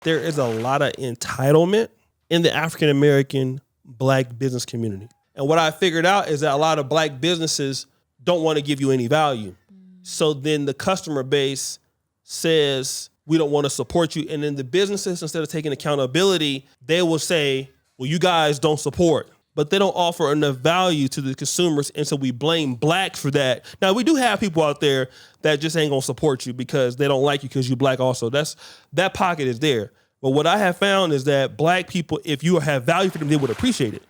There is a lot of entitlement in the African American Black business community. And what I figured out is that a lot of Black businesses don't want to give you any value. So then the customer base says, we don't want to support you. And then the businesses, instead of taking accountability, they will say, well, you guys don't support. But they don't offer enough value to the consumers. And so we blame Blacks for that. Now, we do have people out there that just ain't going to support you because they don't like you because you're Black also. That pocket is there. But what I have found is that Black people, if you have value for them, they would appreciate it.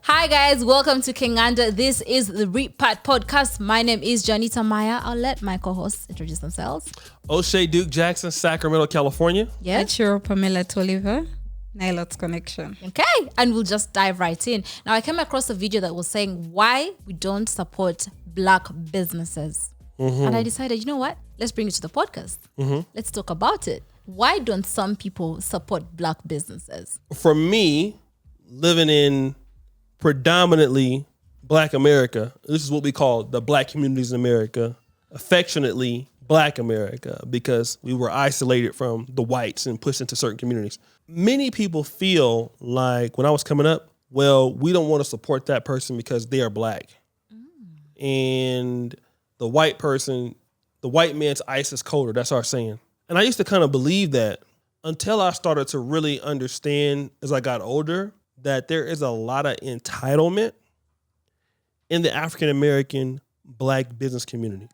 Hi guys, welcome to Kinganda. This is the Repat podcast. My name is Janita Maya. I'll let my co-hosts introduce themselves. O'Shea Duke Jackson, Sacramento, California. Yes. Achiro Pamela Toliver, Nilot's Connection. Okay, and we'll just dive right in. Now, I came across a video that was saying why we don't support Black businesses. And I decided, you know what? Let's bring it to the podcast. Let's talk about it. Why don't some people support Black businesses? For me, living in predominantly Black America, this is what we call the Black communities in America, affectionately Black America, because we were isolated from the whites and pushed into certain communities. Many people feel like when I was coming up, well, we don't want to support that person because they are Black. And the white man's ice is colder. That's our saying. And I used to kind of believe that until I started to really understand as I got older that there is a lot of entitlement in the African American Black business community.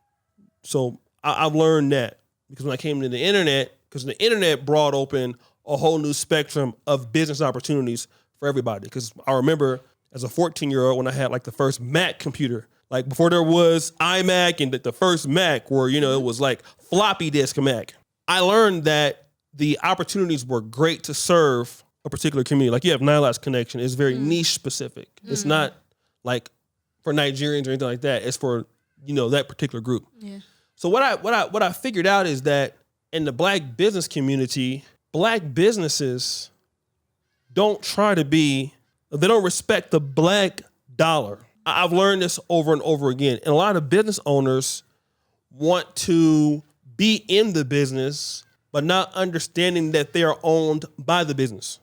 So I've learned that because when I came to the internet, because the internet brought open a whole new spectrum of business opportunities for everybody. Because I remember as a 14-year-old when I had like the first Mac computer, like before there was iMac and the first Mac where, you know, it was like floppy disk Mac. I learned that the opportunities were great to serve a particular community. Like you have Nilot's Connection. It's very niche specific. It's not like for Nigerians or anything like that. It's for, you know, that particular group. Yeah. So what I figured out is that in the Black business community, Black businesses don't respect the Black dollar. I've learned this over and over again. And a lot of business owners want to be in the business, but not understanding that they are owned by the business.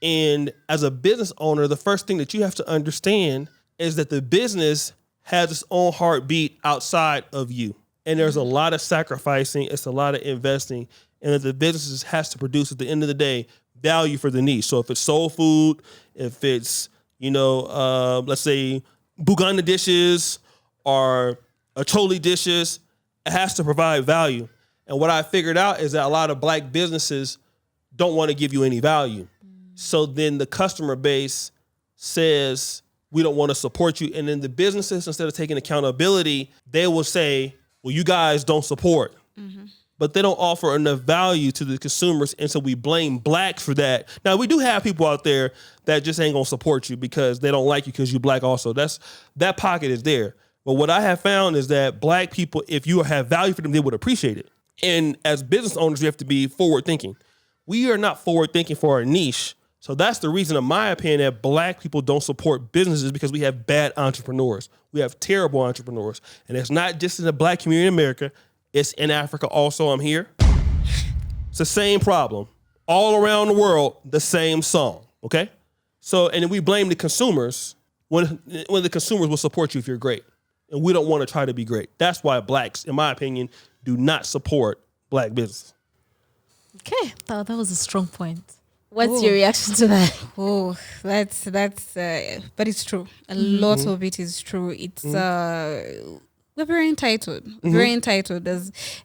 And as a business owner, the first thing that you have to understand is that the business has its own heartbeat outside of you. And there's a lot of sacrificing, it's a lot of investing, and that the business has to produce at the end of the day value for the niche. So if it's soul food, if it's, you know, let's say Buganda dishes or Acholi dishes, it has to provide value. And what I figured out is that a lot of Black businesses don't want to give you any value. So then the customer base says, we don't want to support you. And then the businesses, instead of taking accountability, they will say, well, you guys don't support. But they don't offer enough value to the consumers. And so we blame Blacks for that. Now, we do have people out there that just ain't going to support you because they don't like you because you're Black also. That pocket is there. But what I have found is that Black people, if you have value for them, they would appreciate it. And as business owners, you have to be forward thinking. We are not forward thinking for our niche. So that's the reason, in my opinion, that Black people don't support businesses, because we have bad entrepreneurs. We have terrible entrepreneurs. And it's not just in the Black community in America. It's in Africa also. I'm here. It's the same problem. All around the world, the same song. Okay? So, and then we blame the consumers when the consumers will support you if you're great. And we don't want to try to be great. That's why Blacks, in my opinion, do not support Black business. Okay, that was a strong point. What's your reaction to that? Oh, that's but it's true. A lot of it is true. It's we're very entitled. Very entitled.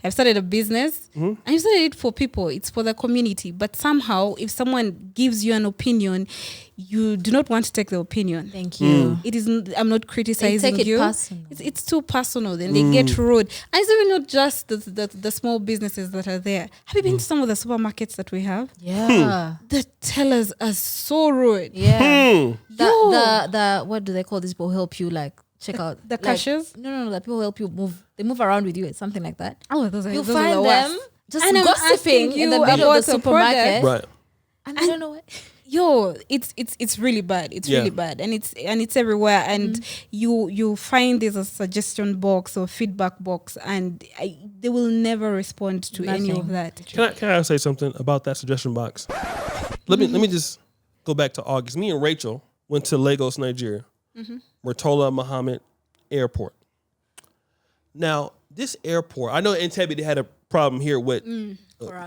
I've started a business, and you started it for people. It's for the community. But somehow, if someone gives you an opinion, you do not want to take the opinion. Thank you. It isn't. I'm not criticizing they take you. It personal. It's too personal. Then they get rude. And it's even not just the small businesses that are there. Have you been to some of the supermarkets that we have? Yeah. The tellers are so rude. Yeah. The what do they call these people who help you like check out the cashiers? No, the people who help you move. They move around with you. It's something like that. Oh, those are you those find are the them worst. just And I'm gossiping asking in the you middle of about the a supermarket. Right. And I don't know what. it's really bad. It's really bad, and it's everywhere. And you find there's a suggestion box or feedback box, and they will never respond to any of that. Can I say something about that suggestion box? Let me just go back to August. Me and Rachel went to Lagos, Nigeria, Murtala Muhammad Airport. Now, this airport, I know Entebbe, they had a problem here with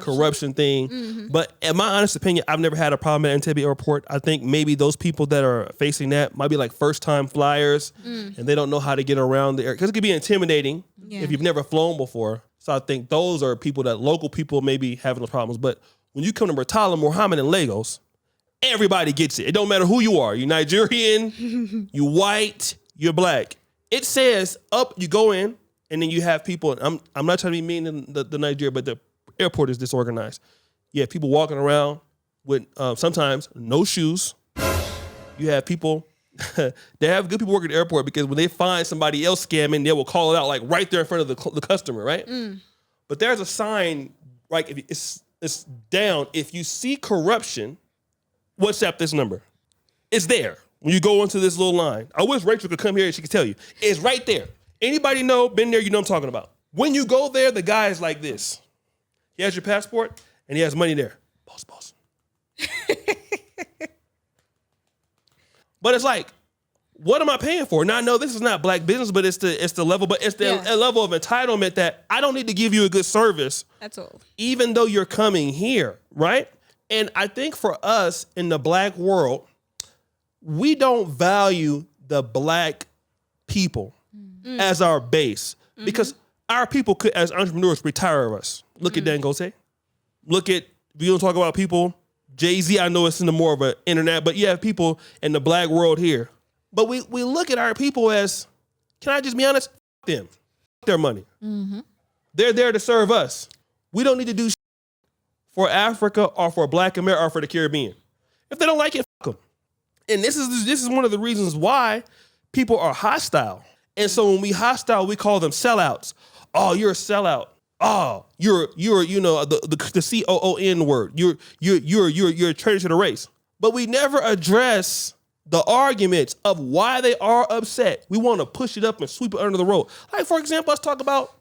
corruption thing, but in my honest opinion, I've never had a problem at Entebbe Airport. I think maybe those people that are facing that might be like first-time flyers, and they don't know how to get around the air, because it could be intimidating if you've never flown before. So I think those are people that local people may be having those problems. But when you come to Murtala Muhammad in Lagos, everybody gets it. It don't matter who you are. You're Nigerian, you white, you're black. It says up, you go in, and then you have people, I'm not trying to be mean in the Nigeria, but the airport is disorganized. You have people walking around with sometimes no shoes. You have people, they have good people working at the airport because when they find somebody else scamming, they will call it out like right there in front of the customer, right? But there's a sign, like if it's down. If you see corruption, WhatsApp this number. It's there when you go into this little line. I wish Rachel could come here and she could tell you. It's right there. Anybody know, been there, you know what I'm talking about. When you go there, the guy is like this. He has your passport and he has money there. Boss. But it's like, what am I paying for? Now I know this is not black business, but it's the level, but it's the level of entitlement that I don't need to give you a good service. That's all. Even though you're coming here, right? And I think for us in the black world, we don't value the black people as our base because our people could, as entrepreneurs, retire us. Look at Dangote. Look at, if you don't talk about people, Jay-Z, I know it's in the more of an internet, but you have people in the black world here. But we look at our people as, can I just be honest? F them. F their money. They're there to serve us. We don't need to do for Africa or for Black America or for the Caribbean. If they don't like it, f them. And this is one of the reasons why people are hostile. And so when we hostile, we call them sellouts. Oh, you're a sellout. Oh, you're the COON word. You're a traitor to the race. But we never address the arguments of why they are upset. We want to push it up and sweep it under the rug. Like, for example, let's talk about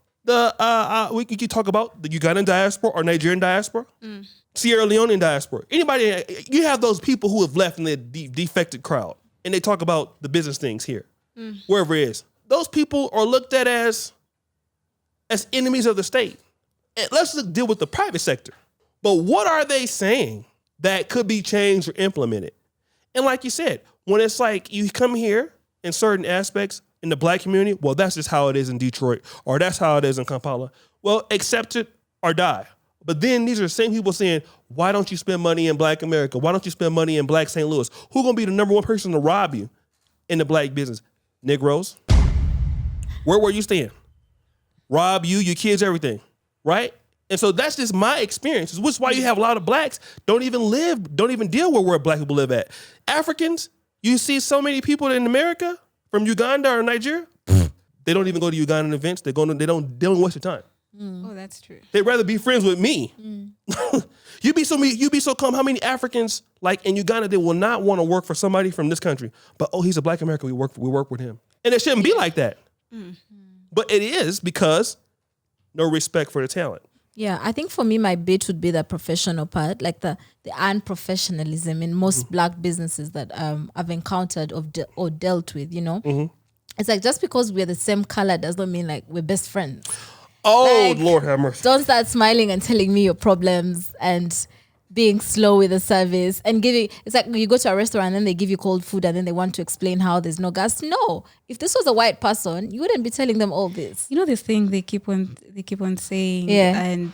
we could talk about the Ugandan diaspora or Nigerian diaspora, Sierra Leonean diaspora. Anybody, you have those people who have left in the defected crowd, and they talk about the business things here, wherever it is. Those people are looked at as enemies of the state. And let's deal with the private sector. But what are they saying that could be changed or implemented? And like you said, when it's like you come here in certain aspects in the black community, well, that's just how it is in Detroit, or that's how it is in Kampala. Well, accept it or die. But then these are the same people saying, why don't you spend money in black America? Why don't you spend money in black St. Louis? Who's going to be the number one person to rob you in the black business? Negroes. Where were you staying? Rob you, your kids, everything, right? And so that's just my experience, which is why you have a lot of blacks don't even deal with where black people live at. Africans, you see so many people in America from Uganda or Nigeria, they don't even go to Ugandan events. They don't waste their time. Oh, that's true. They'd rather be friends with me. You'd be so calm. How many Africans like in Uganda, they will not want to work for somebody from this country, but he's a black American. We work with him, and it shouldn't be like that. But it is because no respect for the talent. Yeah, I think for me, my bit would be the professional part, like the unprofessionalism in most black businesses that I've encountered or dealt with, you know? It's like just because we're the same color does not mean like we're best friends. Oh, Like, Lord have mercy. Don't start smiling and telling me your problems and being slow with the service and it's like you go to a restaurant and then they give you cold food and then they want to explain how there's no gas. No, if this was a white person, you wouldn't be telling them all this. You know this thing they keep on saying, and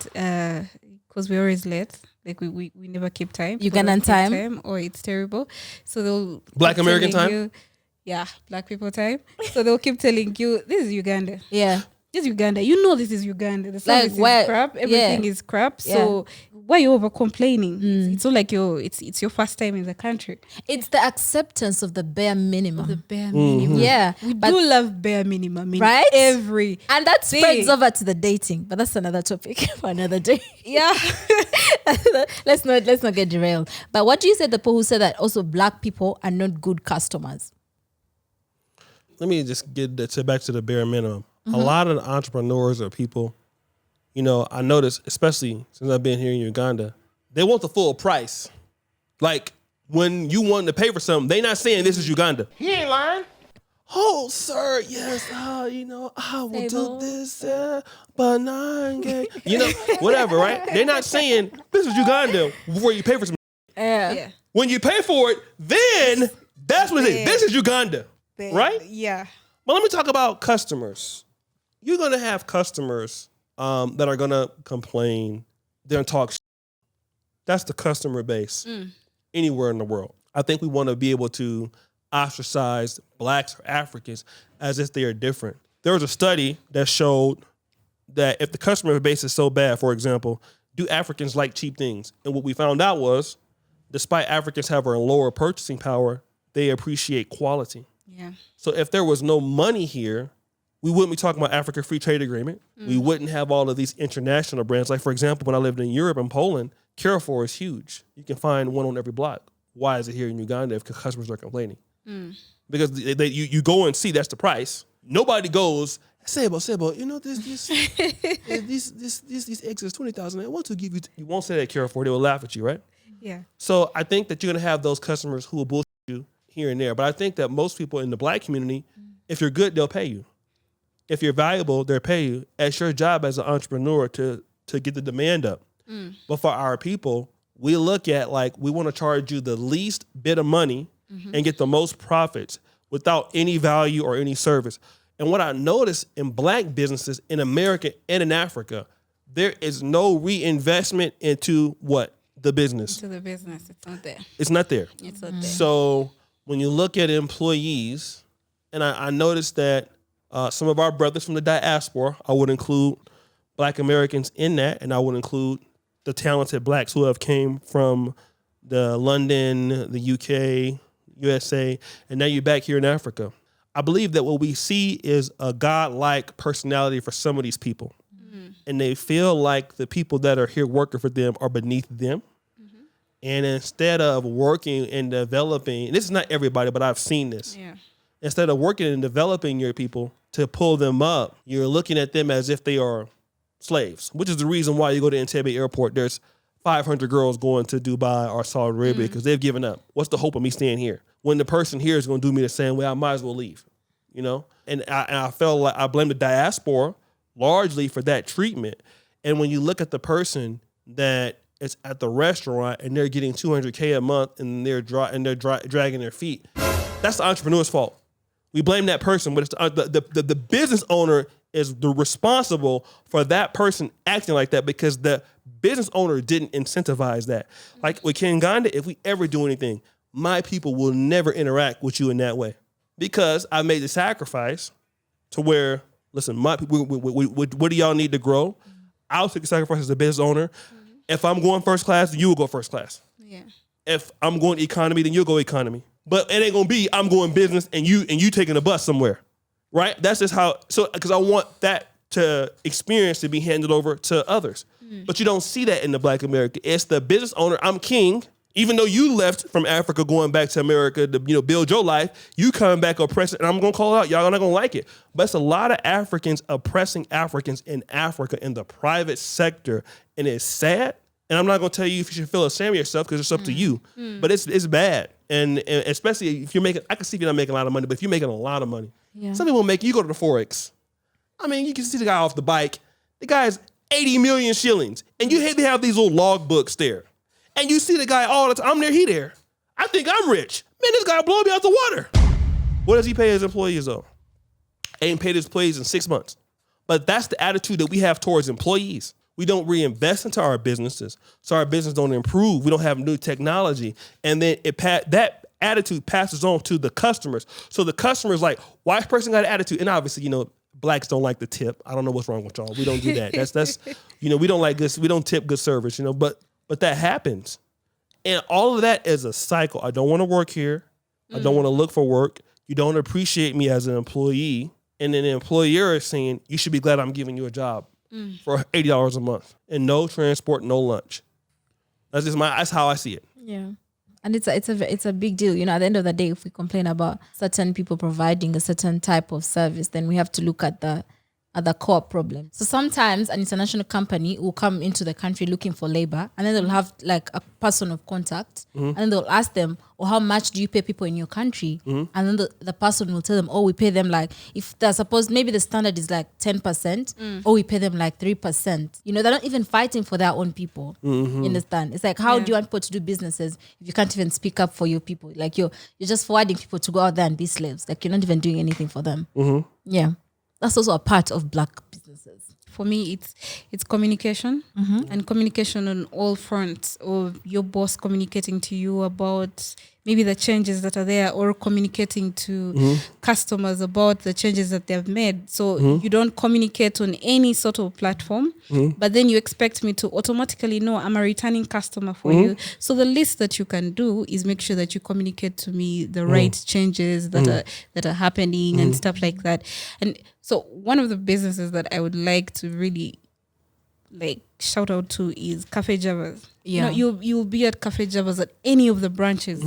because we're always late, like we never keep time. Ugandan time, or it's terrible. So they'll Black American time. Black people time. So they'll keep telling you this is Uganda. Yeah. this is Uganda. You know this is Uganda. The service is where- crap. Everything yeah. is crap. So why are you over complaining? It's not like it's your first time in the country. It's the acceptance of the bare minimum. The bare minimum. Yeah, We but- do love bare minimum, Right? Every and that spreads day. over to the dating, but that's another topic for another day. Yeah. let's not get derailed. But what do you say the people who say that also black people are not good customers? Let me just get back to the bare minimum. A lot of the entrepreneurs or people, you know, I notice, especially since I've been here in Uganda, they want the full price. Like when you want to pay for something, they not saying this is Uganda. He ain't lying. Oh, sir, yes, you know, I will do this, banana, you know, whatever, right? They're not saying this is Uganda before you pay for something. Yeah. When you pay for it, then that's what it is. This is Uganda, right? Yeah. But let me talk about customers. You're going to have customers that are going to complain. They're going to talk shit. That's the customer base anywhere in the world. I think we want to be able to ostracize blacks or Africans as if they are different. There was a study that showed that if the customer base is so bad, for example, do Africans like cheap things? And what we found out was, despite Africans having a lower purchasing power, they appreciate quality. Yeah. So if there was no money here, we wouldn't be talking about Africa Free Trade Agreement. We wouldn't have all of these international brands. Like, for example, when I lived in Europe and Poland, Carrefour is huge. You can find one on every block. Why is it here in Uganda if customers are complaining? Because you go and see that's the price. Nobody goes, Sebo, you know these eggs is 20,000. I want to give you. You won't say that at Carrefour. They will laugh at you, right? Yeah. So I think that you're gonna have those customers who will bullshit you here and there. But I think that most people in the black community, if you're good, they'll pay you. If you're valuable, they'll pay you. It's your job as an entrepreneur to get the demand up. But for our people, we look at like we want to charge you the least bit of money and get the most profits without any value or any service. And what I noticed in black businesses in America and in Africa, there is no reinvestment into what? The business. To the business. It's not there. It's not there. It's not there. So when you look at employees, and I noticed that some of our brothers from the diaspora, I would include black Americans in that, and I would include the talented blacks who have came from the London, the UK, USA, and now you're back here in Africa. I believe that what we see is a godlike personality for some of these people. And they feel like the people that are here working for them are beneath them. And instead of working and developing, this is not everybody, but I've seen this. Yeah. Instead of working and developing your people to pull them up, you're looking at them as if they are slaves, which is the reason why you go to Entebbe Airport. There's 500 girls going to Dubai or Saudi Arabia because they've given up. What's the hope of me staying here? When the person here is going to do me the same way, I might as well leave, you know? And I felt like I blame the diaspora largely for that treatment. And when you look at the person that is at the restaurant and they're getting $200K a month and they're dragging their feet, that's the entrepreneur's fault. We blame that person, but it's the business owner is the responsible for that person acting like that because the business owner didn't incentivize that. Like with Kinganda, if we ever do anything, my people will never interact with you in that way because I made the sacrifice to where, listen, my people, what do y'all need to grow? I'll take the sacrifice as a business owner. If I'm going first class, then you will go first class. Yeah. If I'm going economy, then you'll go economy. But it ain't gonna be I'm going business and you taking a bus somewhere, right? That's just how. So because I want that to experience to be handed over to others. But you don't see that in the Black America. It's the business owner. I'm king. Even though you left from Africa going back to America to build your life, you coming back oppressing, and I'm gonna call it out. Y'all are not gonna like it. But it's a lot of Africans oppressing Africans in Africa in the private sector, and it's sad. And I'm not gonna tell you if you should feel ashamed of yourself because it's up to you. But it's bad, and especially if you're making. I can see if you're not making a lot of money, but if you're making a lot of money, some people make. You go to the Forex. I mean, you can see the guy off the bike. The guy's 80 million shillings, and you hate to have these little log books there. And you see the guy all the time. I'm there, he there. I think I'm rich. Man, this guy blowing me out the water. What does he pay his employees though? Ain't paid his employees in 6 months. But that's the attitude that we have towards employees. We don't reinvest into our businesses, so our business don't improve. We don't have new technology, and then that attitude passes on to the customers. So the customer's like, why this person got an attitude? And obviously, blacks don't like to tip. I don't know what's wrong with y'all. We don't do that. That's we don't like this. We don't tip good service, but that happens. And all of that is a cycle. I don't want to work here. I don't want to look for work. You don't appreciate me as an employee. And then the employer is saying, you should be glad I'm giving you a job for $80 a month and no transport, no lunch. That's how I see it. Yeah. And it's a big deal. At the end of the day, if we complain about certain people providing a certain type of service, then we have to look at the core problem. So sometimes an international company will come into the country looking for labor, and then they'll have like a person of contact, and then they'll ask them, how much do you pay people in your country? And then the person will tell them, we pay them like, if they're supposed, maybe the standard is like 10%, or we pay them like 3%. They're not even fighting for their own people. You understand? It's like, how do you want people to do businesses if you can't even speak up for your people? Like you're just forwarding people to go out there and be slaves. Like you're not even doing anything for them. Yeah. That's also a part of black businesses. For me, it's communication and communication on all fronts, or your boss communicating to you about maybe the changes that are there, or communicating to customers about the changes that they've made. So you don't communicate on any sort of platform, but then you expect me to automatically know I'm a returning customer for you. So the least that you can do is make sure that you communicate to me the right changes that are happening and stuff like that. And so one of the businesses that I would like to really shout out to is Cafe Javas. Yeah. You'll be at Cafe Javas at any of the branches,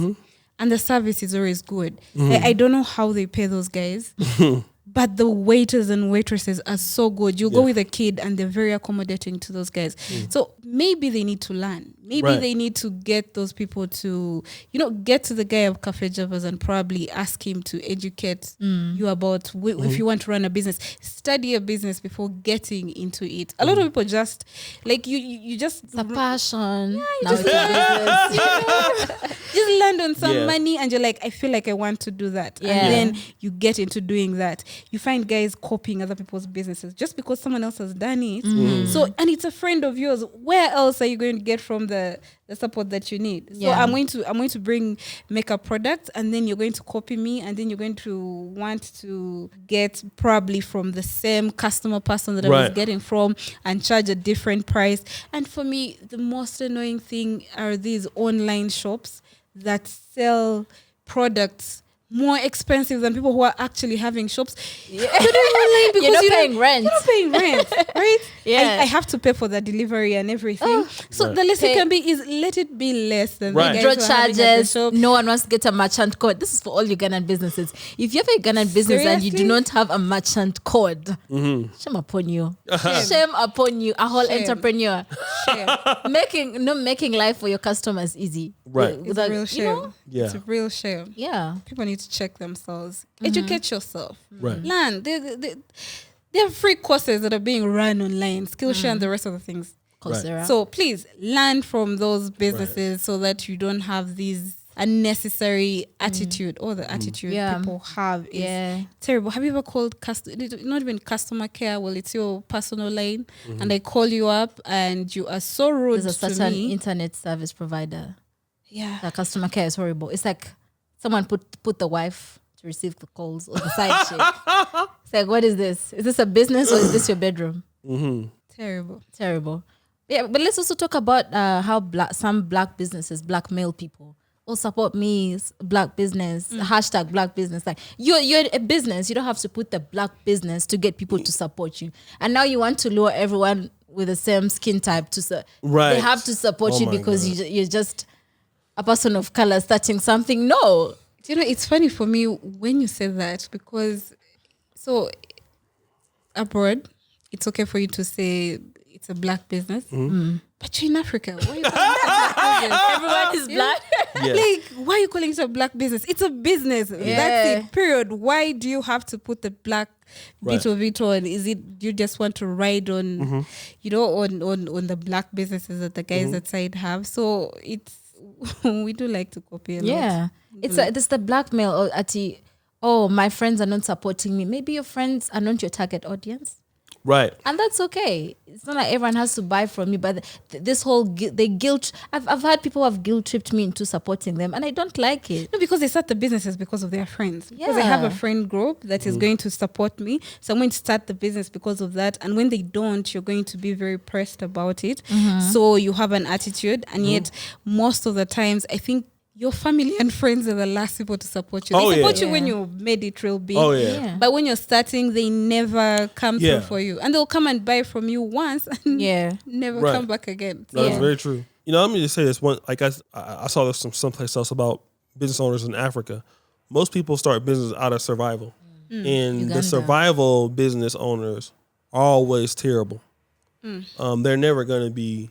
and the service is always good. I don't know how they pay those guys, but the waiters and waitresses are so good. You go with a kid and they're very accommodating to those guys. So maybe they need to learn. Maybe they need to get those people to, get to the guy of Cafe Javas and probably ask him to educate you about if you want to run a business. Study a business before getting into it. A lot of people just, you just... It's a passion. Yeah, now it's a business. Just land on some money and you're like, I feel like I want to do that. Yeah. And then you get into doing that. You find guys copying other people's businesses just because someone else has done it. So, and it's a friend of yours. Where else are you going to get from the support that you need? So I'm going to bring makeup products, and then you're going to copy me, and then you're going to want to get probably from the same customer person that I was getting from and charge a different price. And for me, the most annoying thing are these online shops that sell products more expensive than people who are actually having shops. You're not paying rent. You're not paying rent, right? Yeah. I have to pay for the delivery and everything. So the least it can be is let it be less than the guys draw who are having at the charges. shop. No one wants to get a merchant code. This is for all you Ghanaian businesses. If you have a Ghanaian business and you do Seriously? not have a merchant code, shame upon you. Shame upon you, a whole Shame. entrepreneur. Shame. making life for your customers easy. Right. It's a real shame. Yeah. It's a real shame. Yeah. People need to check themselves. Educate yourself. Right. Learn. There are free courses that are being run online, Skillshare and the rest of the things. Coursera. So please learn from those businesses so that you don't have these unnecessary attitude or the attitude people have is terrible. Have you ever called not even customer care? Well, it's your personal line, and I call you up and you are so rude There's to such an me. internet service provider. Yeah. The customer care is horrible. It's like someone put the wife to receive the calls or the side chick. It's like, what is this? Is this a business or is this your bedroom? Terrible. Yeah, but let's also talk about how some black businesses, black male people, will support me, black business, hashtag black business. Like you're a business, you don't have to put the black business to get people to support you. And now you want to lure everyone with the same skin type to they have to support you because you're just a person of color starting something. No. It's funny for me when you say that, because so abroad, it's okay for you to say it's a black business, but you're in Africa. Why are you calling it a black business? Everyone is black. Like, why are you calling it a black business? It's a business. That's it. Period. Why do you have to put the black Veto? And is it you just want to ride on, on the black businesses that the guys outside have? So it's we do like to copy a lot. Yeah, it's the blackmail or my friends are not supporting me. Maybe your friends are not your target audience. Right. And that's okay. It's not like everyone has to buy from me, but this whole the guilt. I've had people who have guilt tripped me into supporting them, and I don't like it. No, because they start the businesses because of their friends. Because they have a friend group that is going to support me. So I'm going to start the business because of that. And when they don't, you're going to be very pressed about it. So you have an attitude. And yet, most of the times, I think your family and friends are the last people to support you. They support you when you made it real big. Oh, yeah. But when you're starting, they never come through for you. And they'll come and buy from you once and never come back again. So that's very true. You know, let me just say this one. Like I saw this from someplace else about business owners in Africa. Most people start business out of survival. And Uganda. the survival business owners are always terrible. They're never going to be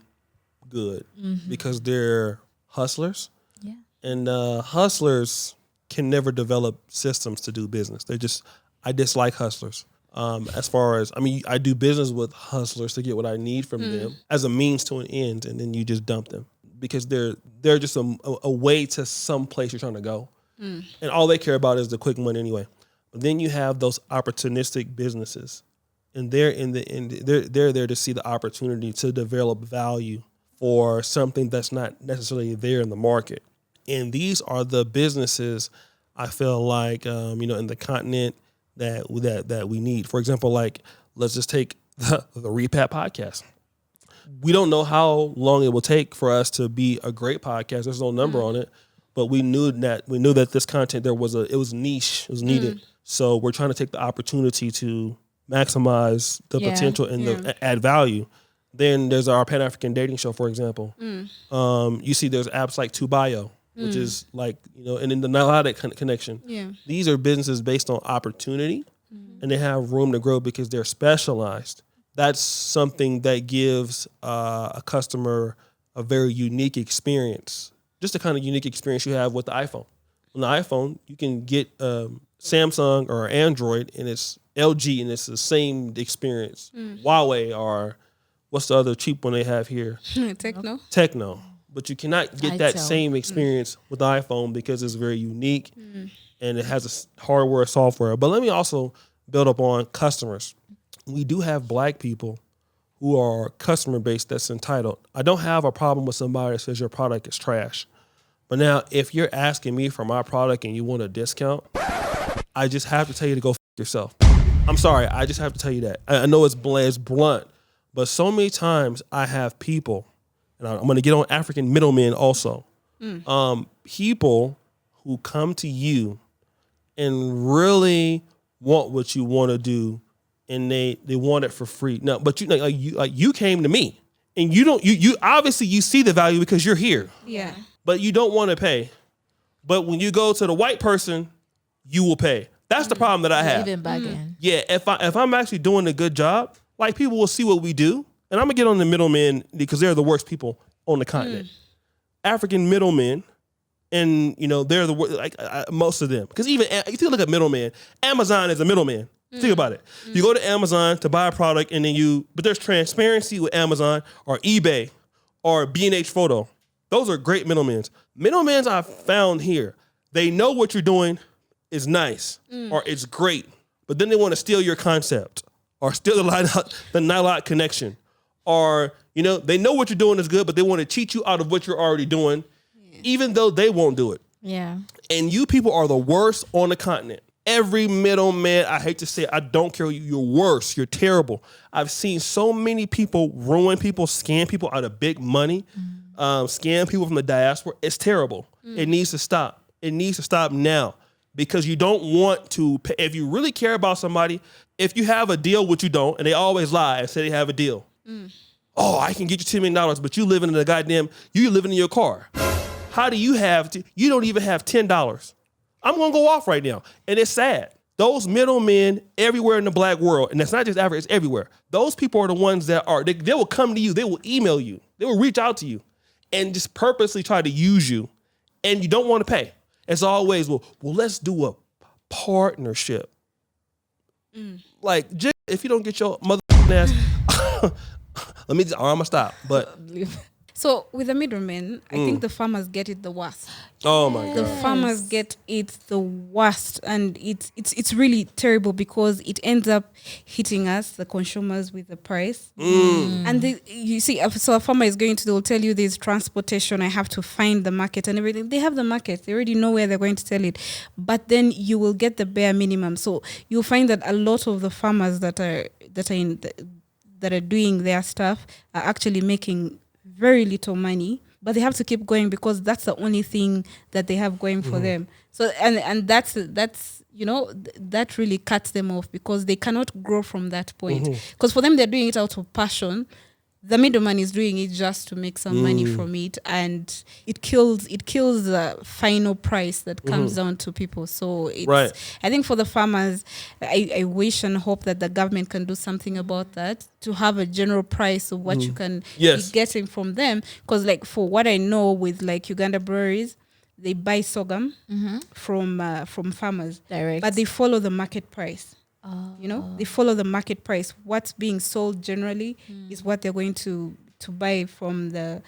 good because they're hustlers. Yeah. And hustlers can never develop systems to do business. I dislike hustlers. As far as, I do business with hustlers to get what I need from them as a means to an end, and then you just dump them because they're just a way to some place you're trying to go. And all they care about is the quick money anyway. But then you have those opportunistic businesses, and they're there to see the opportunity to develop value for something that's not necessarily there in the market. And these are the businesses I feel like, in the continent that we need. For example, like, let's just take the Repat podcast. We don't know how long it will take for us to be a great podcast. There's no number on it, but we knew that this content, it was niche, it was needed. So we're trying to take the opportunity to maximize the potential and add value. Then there's our Pan-African dating show, for example. You see there's apps like Tubayo, which is like, and in the Niladic connection. Yeah. These are businesses based on opportunity, and they have room to grow because they're specialized. That's something that gives a customer a very unique experience, just the kind of unique experience you have with the iPhone. On the iPhone, you can get Samsung or Android, and it's LG, and it's the same experience. Huawei, or what's the other cheap one they have here? Techno. But you cannot get that same experience with the iPhone because it's very unique and it has a hardware, software. But let me also build up on customers. We do have black people who are customer base that's entitled. I don't have a problem with somebody that says your product is trash. But now, if you're asking me for my product and you want a discount, I just have to tell you to go f*** yourself. I'm sorry. I just have to tell you that. I know it's blunt, but so many times I have people, and I'm going to get on African middlemen also. People who come to you and really want what you want to do, and they want it for free. No, but you came to me, and you obviously you see the value because you're here. Yeah. But you don't want to pay. But when you go to the white person, you will pay. That's the problem that I have. Even back in. Yeah, if I'm actually doing a good job, like, people will see what we do. And I'm going to get on the middlemen because they're the worst people on the continent. African middlemen, and, they're the worst, like, most of them. Because even if you look at middleman, Amazon is a middleman. Think about it. You go to Amazon to buy a product, and then but there's transparency with Amazon or eBay or B&H Photo. Those are great middlemen. Middlemen I've found here, they know what you're doing is nice or it's great, but then they want to steal your concept or steal the Nilot connection, or they know what you're doing is good, but they want to cheat you out of what you're already doing, even though they won't do it. Yeah. And you people are the worst on the continent. Every middleman, I hate to say it, I don't care. You're worse. You're terrible. I've seen so many people ruin people, scam people out of big money, scam people from the diaspora. It's terrible. It needs to stop. It needs to stop now, because you don't want to pay. If you really care about somebody, if you have a deal, which you don't, and they always lie and say they have a deal. Oh, I can get you $10 million, but you living in you living in your car. How do you you don't even have $10. I'm going to go off right now. And it's sad. Those middlemen everywhere in the black world, and that's not just Africa, it's everywhere. Those people are the ones that they will come to you. They will email you. They will reach out to you and just purposely try to use you. And you don't want to pay. It's always, well, let's do a partnership. Like, if you don't get your mother ass, I'm going to stop. But So with the middlemen, I think the farmers get it the worst. Oh my The God. farmers get it the worst, and it's really terrible because it ends up hitting us, the consumers, with the price. And you see, so a farmer is they'll tell you there's transportation, I have to find the market and everything. They have the market, they already know where they're going to sell it, but then you will get the bare minimum. So you'll find that a lot of the farmers that are doing their stuff are actually making very little money, but they have to keep going because that's the only thing that they have going for them. So and that's that really cuts them off because they cannot grow from that point. Because for them, they're doing it out of passion. The middleman is doing it just to make some money from it, and it kills the final price that comes down to people. So it's, Right. I think for the farmers, I wish and hope that the government can do something about that, to have a general price of what you can Yes. be getting from them. Because like for what I know with like Uganda breweries, they buy sorghum from farmers, Direct. but they follow the market price. They follow the market price. What's being sold generally is what they're going to buy from the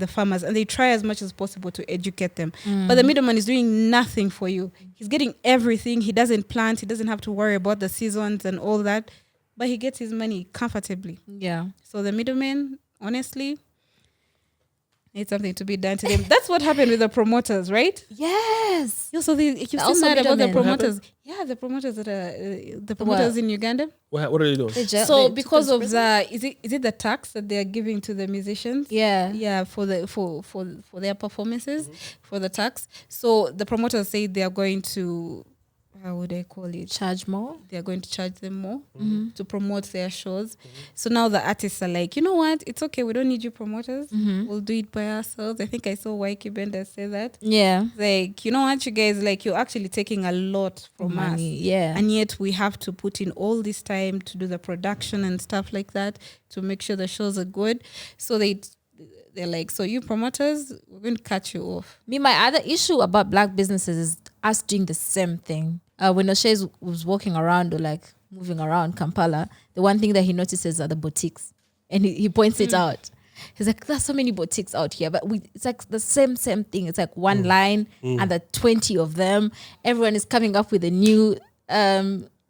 farmers, and they try as much as possible to educate them. But the middleman is doing nothing for you. He's getting everything. He doesn't plant. He doesn't have to worry about the seasons and all that, but he gets his money comfortably. Yeah. So the middleman, honestly, needs something to be done to them. That's what happened with the promoters, right? Yes. So you've seen Also that about the middlemen. promoters. Yeah, the promoters that are the promoters in Uganda. What are they doing? So because of the is it the tax that they are giving to the musicians? Yeah. For their performances, for the tax. So the promoters say they are going to, how would I call it? Charge more. They are going to charge them more to promote their shows. So now the artists are like, you know what? It's okay. We don't need you promoters. We'll do it by ourselves. I think I saw Waiki Bender say that. Yeah. Like, you know what, you guys, like, you're actually taking a lot from us. Money, yeah. And yet we have to put in all this time to do the production and stuff like that to make sure the shows are good. So they're like, so you promoters, we're going to cut you off. My other issue about black businesses is us doing the same thing. When O'Shea was walking around or like moving around Kampala, the one thing that he notices are the boutiques, and he points it out. He's like, there's so many boutiques out here, but it's like the same thing. It's like one line and the 20 of them. Everyone is coming up with a new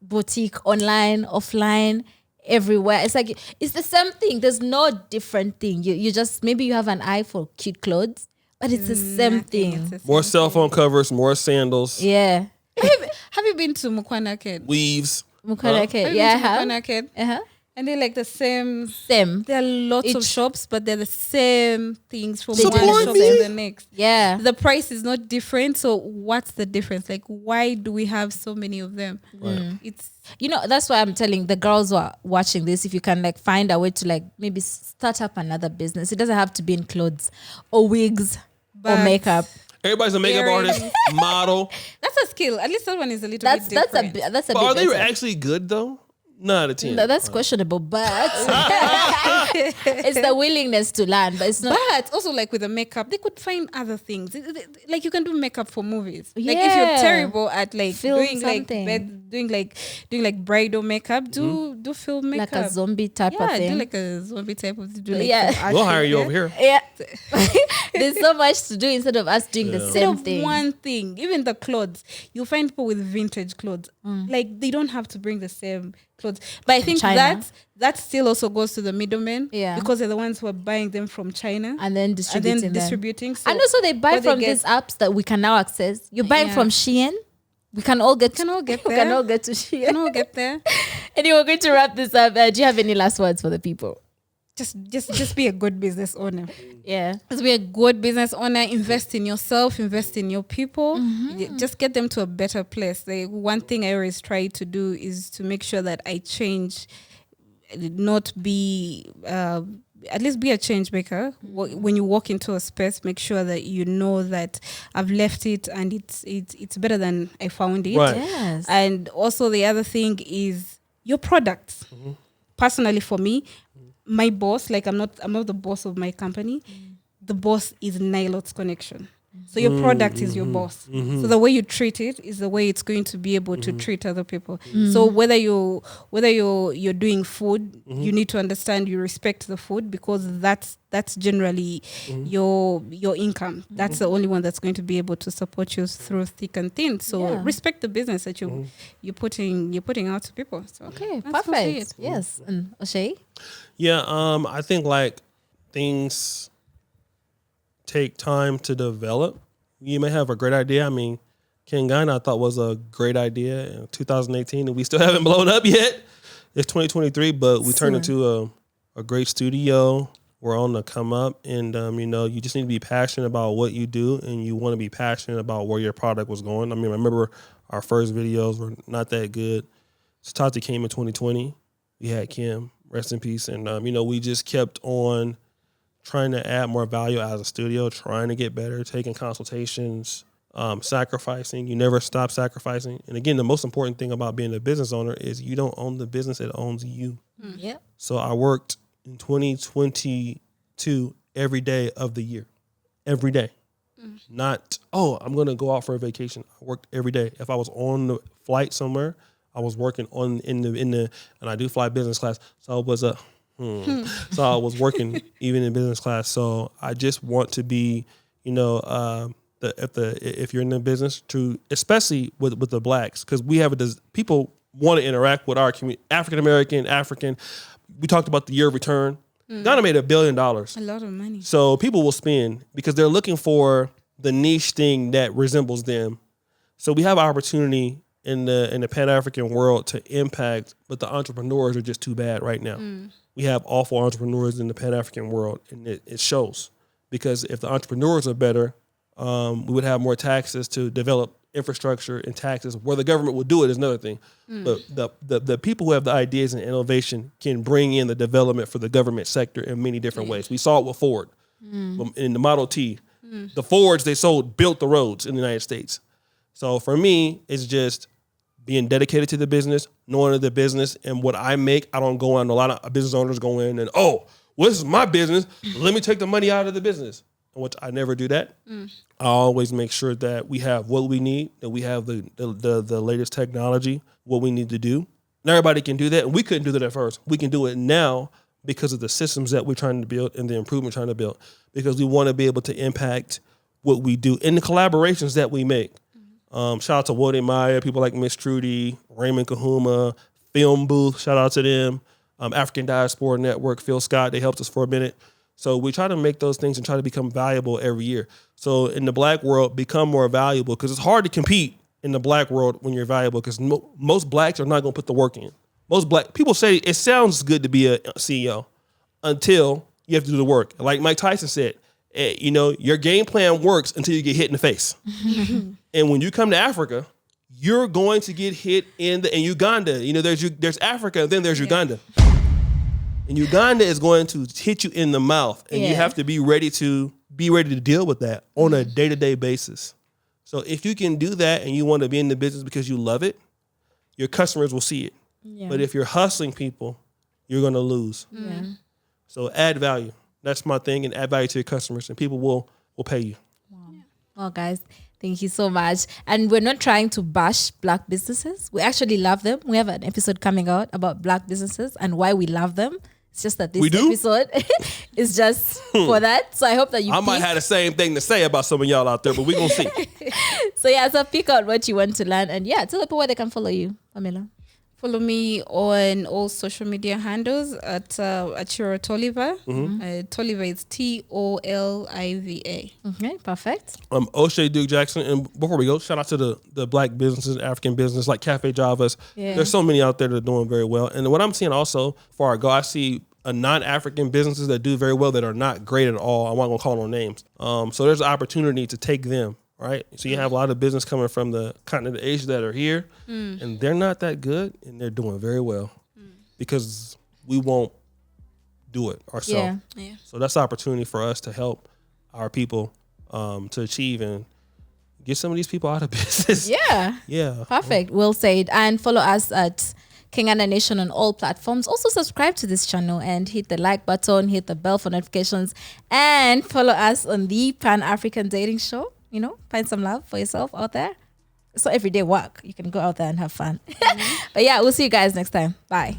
boutique, online, offline, everywhere. It's like, it's the same thing. There's no different thing. You just, maybe you have an eye for cute clothes, but it's the same thing. More cell phone covers, more sandals, Yeah. Have you been to Mukwanaked? weaves. Mukareke. Have Yeah, I you been have. to Mukwanaked? Uh-huh. And they're like the same. Same. There are lots of Each- shops, but they're the same things from They one do the shop same. to the next. Yeah. The price is not different. So what's the difference? Like, why do we have so many of them? It's You know, that's why I'm telling the girls who are watching this, if you can like find a way to like maybe start up another business. It doesn't have to be in clothes or wigs or But- makeup. Everybody's a makeup Earrings. artist, model. that's a skill. At least that one is a little That's bit different. that's a But are bit they better. actually good though? 9 out of 10. No, that's questionable, but it's the willingness to learn. But it's not. But also, like with the makeup, they could find other things. Like you can do makeup for movies. Like if you're Yeah. terrible at like Film doing something. like doing like bridal makeup, do film makeup. Like a zombie type of yeah, thing. do like a zombie type of do like Yeah. some art We'll hire shit, you yeah? over here. Yeah. There's so much to do instead of us doing the Instead same of thing. one thing, even the clothes, you'll find people with vintage clothes. Like they don't have to bring the same clothes. But I think China. that still also goes to the middlemen. Yeah. Because they're the ones who are buying them from China And then distributing them. distributing. So And also they buy what they from get- these apps that we can now access. You're buying Yeah. from Shein. We can all get can all get we there. can all get to Shein. can all get there. Anyway, we're going to wrap this up. Do you have any last words for the people? Just be a good business owner. Yeah. Just be a good business owner. Invest in yourself. Invest in your people. Just get them to a better place. Like one thing I always try to do is to make sure that I change, not be. At least be a change maker. When you walk into a space, make sure that you know that I've left it and it's better than I found it. Right. Yes. And also the other thing is your products. Personally, for me, my boss, like I'm not the boss of my company. The boss is Nilot's connection. So your product is your boss. So the way you treat it is the way it's going to be able to treat other people. So whether you're doing food, you need to understand you respect the food, because that's generally your income. That's the only one that's going to be able to support you through thick and thin. So respect the business that you're putting out to people. So Okay, that's mostly perfect. it. Yes. And O'Shea? Yeah, I think like things take time to develop. You may have a great idea. I mean, Kingana I thought was a great idea in 2018, and we still haven't blown up yet. It's 2023, but we turned into a great studio. We're on the come up, and you just need to be passionate about what you do, and you want to be passionate about where your product was going. I mean, I remember our first videos were not that good. Tati came in 2020. We had Kim, rest in peace, and we just kept on trying to add more value as a studio, trying to get better, taking consultations, sacrificing. You never stop sacrificing. And again, the most important thing about being a business owner is you don't own the business, it owns you. Yep. So I worked in 2022 every day of the year. Every day. Not, I'm going to go out for a vacation. I worked every day. If I was on the flight somewhere, I was working in the and I do fly business class. So I was so I was working even in business class. So I just want to be, if you're in the business, to especially with the blacks, because we have people want to interact with our community, African. We talked about the year of return. Ghana made $1 billion. A lot of money. So people will spend because they're looking for the niche thing that resembles them. So we have opportunity in the Pan-African world to impact, but the entrepreneurs are just too bad right now. We have awful entrepreneurs in the Pan-African world, and it shows. Because if the entrepreneurs are better, we would have more taxes to develop infrastructure and taxes. Where the government will do it is another thing. But the people who have the ideas and innovation can bring in the development for the government sector in many different ways. We saw it with Ford. In the Model T. The Fords they sold built the roads in the United States. So for me, it's just being dedicated to the business, knowing the business and what I make. I don't go on. A lot of business owners go in and, this is my business. Let me take the money out of the business. Which I never do that. I always make sure that we have what we need, that we have the latest technology, what we need to do. And everybody can do that. And we couldn't do that at first. We can do it now because of the systems that we're trying to build and the improvement we're trying to build. Because we want to be able to impact what we do in the collaborations that we make. Shout out to Woody Maya, people like Miss Trudy, Raymond Kahuma, Film Booth, shout out to them. African Diaspora Network, Phil Scott, they helped us for a minute. So we try to make those things and try to become valuable every year. So in the black world, become more valuable, because it's hard to compete in the black world when you're valuable, because most blacks are not going to put the work in. Most black people say it sounds good to be a CEO until you have to do the work. Like Mike Tyson said, your game plan works until you get hit in the face. And when you come to Africa, you're going to get hit in Uganda. There's Africa, and then there's Uganda. And Uganda is going to hit you in the mouth, and you have to be ready to deal with that on a day-to-day basis. So if you can do that and you want to be in the business because you love it, your customers will see it. Yeah. But if you're hustling people, you're going to lose. Yeah. So add value. That's my thing, and add value to your customers, and people will pay you. Wow. Yeah. Well, guys, thank you so much. And we're not trying to bash black businesses. We actually love them. We have an episode coming out about black businesses and why we love them. It's just that this episode is just for that. So I hope that you might have the same thing to say about some of y'all out there, but we're going to see. So pick out what you want to learn. And tell the people where they can follow you, Pamela. Follow me on all social media handles at Chiro Toliver. Toliver is Toliva. Okay, perfect. O'Shea Duke Jackson. And before we go, shout out to the black businesses, African business like Cafe Javas. Yeah. There's so many out there that are doing very well. And what I'm seeing also for our go, I see non-African businesses that do very well that are not great at all. I'm not going to call no names. So there's an opportunity to take them. Right, so you have a lot of business coming from the continent of Asia that are here, and they're not that good, and they're doing very well because we won't do it ourselves. Yeah. So that's an opportunity for us to help our people to achieve and get some of these people out of business. Yeah. Perfect. Well said. And follow us at Kingana Nation on all platforms. Also subscribe to this channel and hit the like button, hit the bell for notifications, and follow us on the Pan-African Dating Show find some love for yourself out there. It's not everyday work. You can go out there and have fun. But yeah, we'll see you guys next time. Bye.